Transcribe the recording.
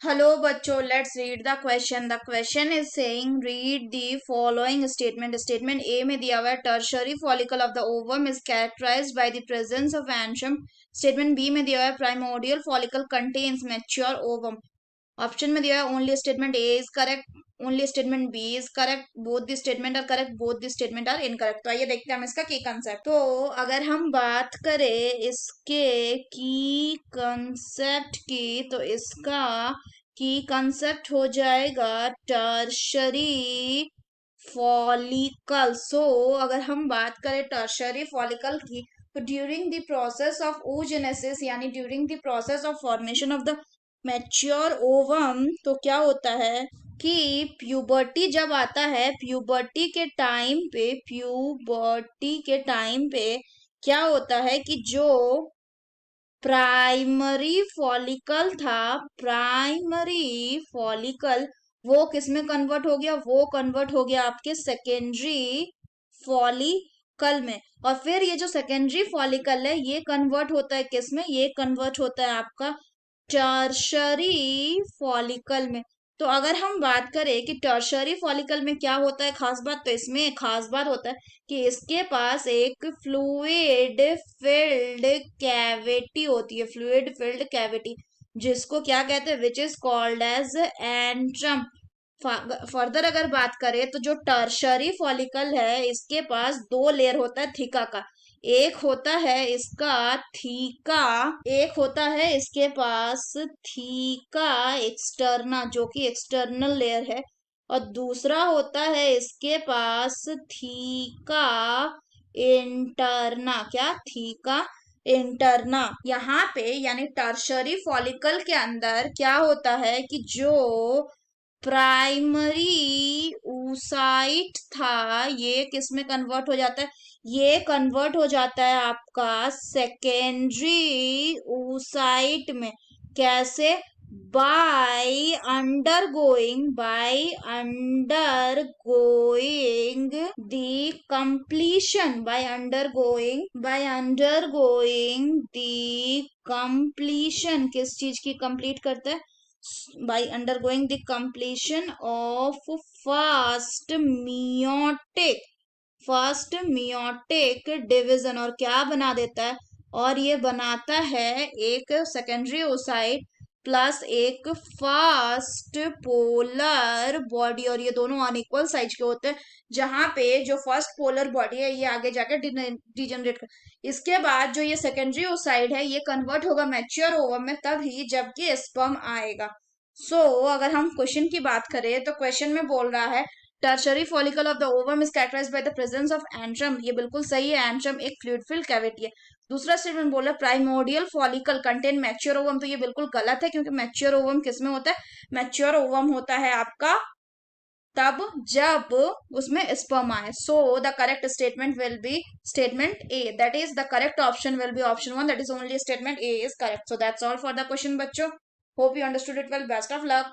Hello बच्चों, let's read the question. The question is saying read the following statement. Statement A में दिया हुआ है tertiary follicle of the ovum is characterized by the presence of antrum. Statement B में दिया हुआ है primordial follicle contains mature ovum. Option में दिया है only statement A is correct, only statement B is correct, both the statement are correct, both the statement are incorrect. तो आइए देखते हैं हम इसका की कंसेप्ट। तो अगर हम बात करें इसके की कंसेप्ट की, तो इसका की कंसेप्ट हो जाएगा टर्शरी फॉलिकल। सो अगर हम बात करें टर्शरी फॉलिकल की, तो during the process of oogenesis यानी during the process of formation of the mature ovum, तो क्या होता है कि प्यूबर्टी जब आता है, प्यूबर्टी के टाइम पे क्या होता है कि जो प्राइमरी फॉलिकल था, प्राइमरी फॉलिकल वो किस में कन्वर्ट हो गया, वो कन्वर्ट हो गया आपके सेकेंडरी फॉलिकल में। और फिर ये जो सेकेंडरी फॉलिकल है ये कन्वर्ट होता है किस में, ये कन्वर्ट होता है आपका टर्शरी फॉलिकल में। तो अगर हम बात करें कि टर्शरी फॉलिकल में क्या होता है खास बात, तो इसमें खास बात होता है कि इसके पास एक फ्लूइड फिल्ड कैविटी होती है, फ्लूइड फिल्ड कैविटी, जिसको क्या कहते हैं, which is called as antrum. Further अगर बात करें तो जो टर्शरी फॉलिकल है इसके पास दो लेयर होता है थीका का। एक होता है इसका थीका, एक होता है इसके पास थीका एक्सटर्ना जो कि एक्सटर्नल लेयर है, और दूसरा होता है इसके पास थीका इंटरना। क्या, थीका इंटरना। यहाँ पे यानी टर्शरी फॉलिकल के अंदर क्या होता है कि जो प्राइमरी ऊसाइट था ये किस में कन्वर्ट हो जाता है, ये कन्वर्ट हो जाता है आपका सेकेंडरी ऊसाइट में। कैसे, by undergoing the completion, by undergoing the completion, किस चीज की कंप्लीट करता है, by undergoing the completion of first meiotic division, और क्या बना देता है, और ये बनाता है एक सेकेंडरी ओसाइट प्लस एक फास्ट पोलर बॉडी, और ये दोनों अनइक्वल साइज के होते हैं, जहां पे जो फर्स्ट पोलर बॉडी है ये आगे जाके डिजेनरेट कर, इसके बाद जो ये सेकेंडरी ओसाइड है ये कन्वर्ट होगा मैच्योर ओवम में तभी जबकि स्पर्म आएगा। अगर हम क्वेश्चन की बात करें तो क्वेश्चन में बोल रहा है tertiary follicle of the ovum is characterized by the presence of antrum. ये बिल्कुल सही है, एंट्रम एक फ्लूइड फिल्ड कैविटी है। दूसरा स्टेटमेंट बोला primordial follicle contain mature ovum, तो ये बिल्कुल गलत है क्योंकि मैच्योर ओवम किस में होता है, मैच्योर ओवम होता है आपका तब जब उसमें स्पर्म आए। So the correct statement will be statement A, that is the correct option will be option one, that is only statement A is correct. So that's all for the question बच्चों। Hope you understood it well, best of luck.